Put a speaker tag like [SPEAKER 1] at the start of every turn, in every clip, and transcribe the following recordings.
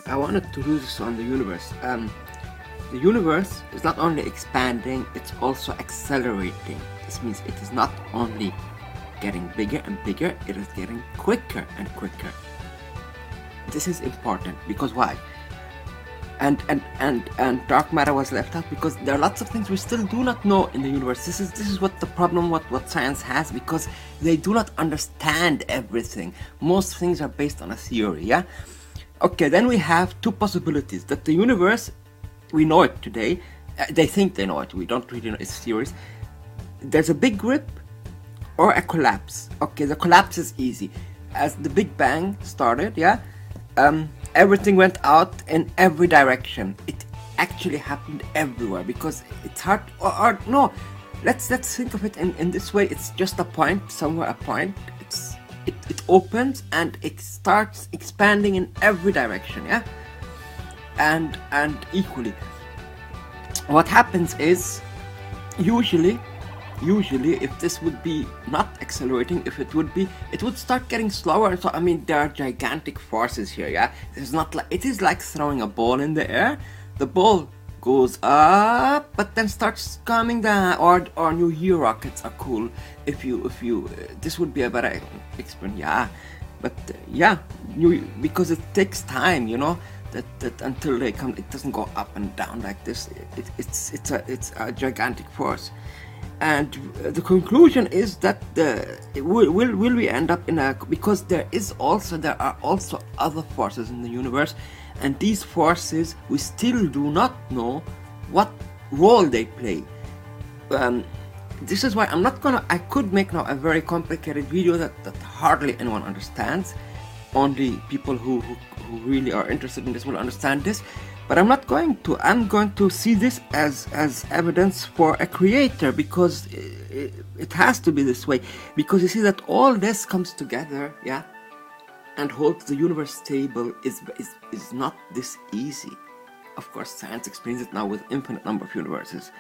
[SPEAKER 1] I wanted to do this on the universe. The universe is not only expanding, it's also accelerating. This means it is not only getting bigger and bigger, it is getting quicker and quicker. This is important because why? And dark matter was left out because there are lots of things we still do not know in the universe. This is what the problem what science has, because they do not understand everything. Most things are based on a theory, yeah? Okay, then we have two possibilities. That the universe, we know it today, they think they know it, we don't really know, it's theories. There's a big rip or a collapse. Okay, the collapse is easy. As the Big Bang started, yeah, everything went out in every direction. It actually happened everywhere because it's hard, or no, let's think of it in this way. It's just a point, somewhere a point. It opens and it starts expanding in every direction, yeah, and equally. What happens is, usually if this would be not accelerating, if it would start getting slower. So I mean, there are gigantic forces here, yeah. It's not like, it is like throwing a ball in the air. The ball goes up but then starts coming down, or new year rockets are cool. If you this would be a better experience, yeah. But yeah, because it takes time, you know, that until they come, it doesn't go up and down like this. It's a gigantic force. And the conclusion is that will we end up in a, because there are also other forces in the universe, and these forces we still do not know what role they play. This is why I could make now a very complicated video that hardly anyone understands. Only people who really are interested in this will understand this. But I'm not going to. I'm going to see this as evidence for a creator, because it has to be this way. Because you see that all this comes together, yeah, and holds the universe stable is not this easy. Of course, science explains it now with infinite number of universes.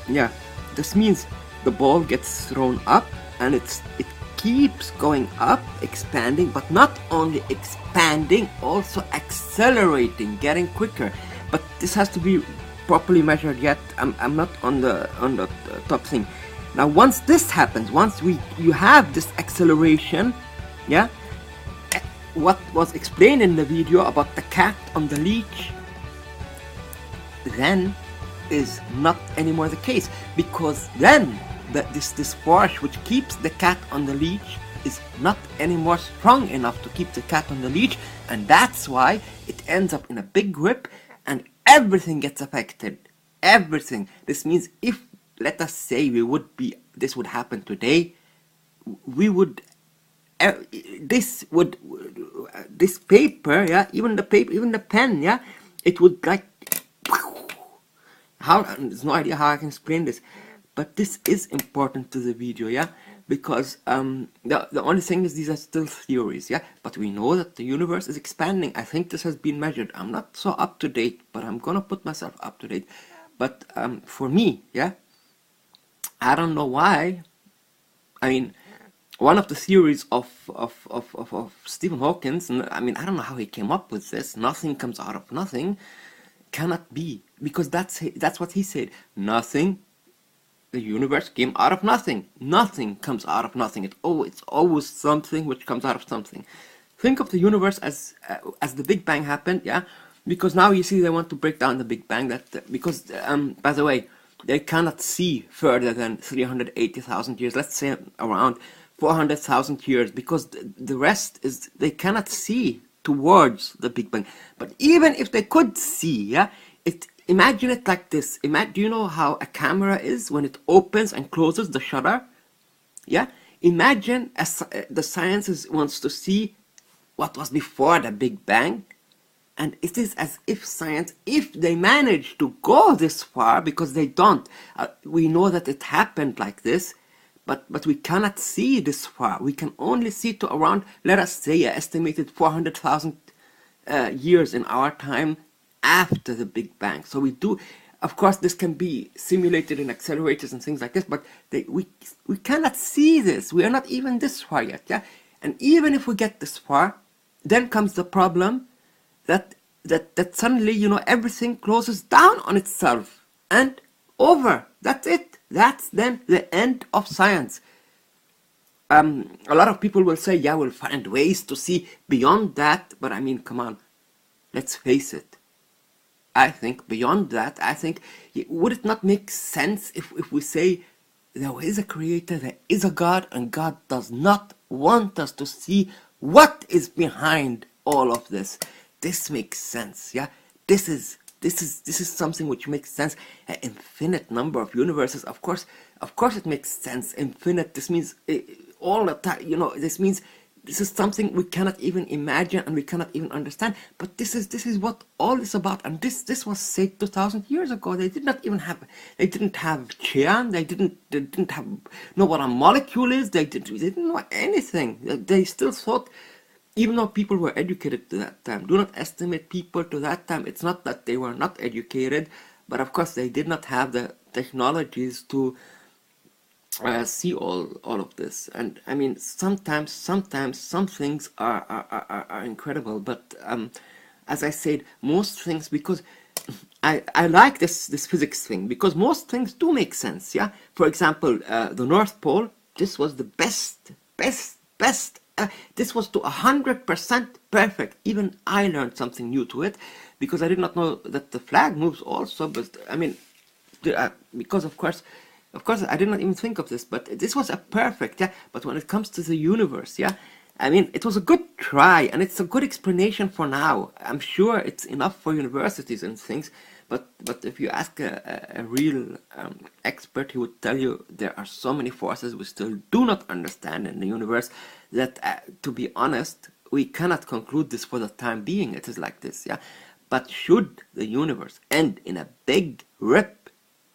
[SPEAKER 1] Yeah, this means the ball gets thrown up and it keeps going up, expanding, but not only expanding, also accelerating, getting quicker. But this has to be properly measured yet. I'm not on the top thing. Now, once this happens, once you have this acceleration, yeah, what was explained in the video about the cat on the leash, then is not anymore the case, because then this force which keeps the cat on the leash is not anymore strong enough to keep the cat on the leash, and that's why it ends up in a big rip and everything gets affected. Everything. This means, if, let us say, this would happen today, we would this paper, yeah, even the pen, yeah, it would like, there's no idea how I can explain this, but this is important to the video, yeah, because the only thing is, these are still theories, yeah, but we know that the universe is expanding. I think this has been measured. I'm not so up to date, but I'm gonna put myself up to date. But for me, yeah, I don't know why. I mean, one of the theories of Stephen Hawking, I mean, I don't know how he came up with this. Nothing comes out of nothing. Cannot be, because that's what he said. Nothing. The universe came out of nothing. Nothing comes out of nothing. It's always something which comes out of something. Think of the universe as the Big Bang happened, yeah. Because now you see they want to break down the Big Bang. Because by the way, they cannot see further than 380,000 years. Let's say around 400,000 years, because the rest is, they cannot see towards the Big Bang. But even if they could see, yeah, imagine it like this. Do you know how a camera is when it opens and closes the shutter? Yeah, imagine the science wants to see what was before the Big Bang, and it is as if science, if they manage to go this far, because they don't, we know that it happened like this, but we cannot see this far. We can only see to around, let us say, estimated 400,000 years in our time after the Big Bang. So we do, of course, this can be simulated in accelerators and things like this, but we cannot see this. We are not even this far yet, yeah? And even if we get this far, then comes the problem. that suddenly, you know, everything closes down on itself and over. That's it. That's then the end of science. A lot of people will say, yeah, we'll find ways to see beyond that, but I mean, come on, let's face it. I think beyond that, I think, would it not make sense if we say there is a creator, there is a God, and God does not want us to see what is behind all of this? This makes sense, yeah? This is something which makes sense. An infinite number of universes, of course it makes sense. Infinite, this means all the time, you know, this means this is something we cannot even imagine and we cannot even understand. But this is what all is about, and this was said 2,000 years ago. They didn't have Qian. They didn't have know what a molecule is. They didn't know anything. They still thought, even though people were educated to that time. Do not estimate people to that time. It's not that they were not educated, but of course they did not have the technologies to see all of this. And I mean, sometimes some things are incredible, but as I said, most things, because I like this physics thing, because most things do make sense. Yeah, for example, the North Pole, this was the best. This was to 100% perfect. Even I learned something new to it, because I did not know that the flag moves also. But I mean, because of course I did not even think of this, but this was a perfect, yeah. But when it comes to the universe, yeah, I mean, it was a good try, and it's a good explanation for now. I'm sure it's enough for universities and things, but if you ask a real expert, he would tell you there are so many forces we still do not understand in the universe that, to be honest, we cannot conclude this for the time being. It is like this, yeah. But should the universe end in a big rip,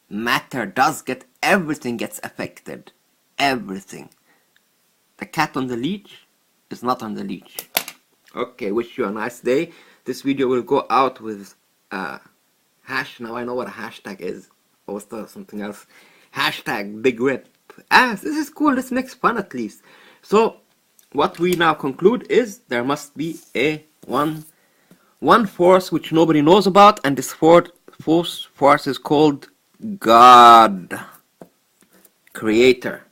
[SPEAKER 1] matter does everything gets affected. Everything. The cat on the leash is not on the leash. Okay, wish you a nice day. This video will go out with hash. Now I know what a hashtag is. I was thought of something else. Hashtag big rip. This is cool. This makes fun at least. So what we now conclude is there must be a one force which nobody knows about, and this force is called God, creator.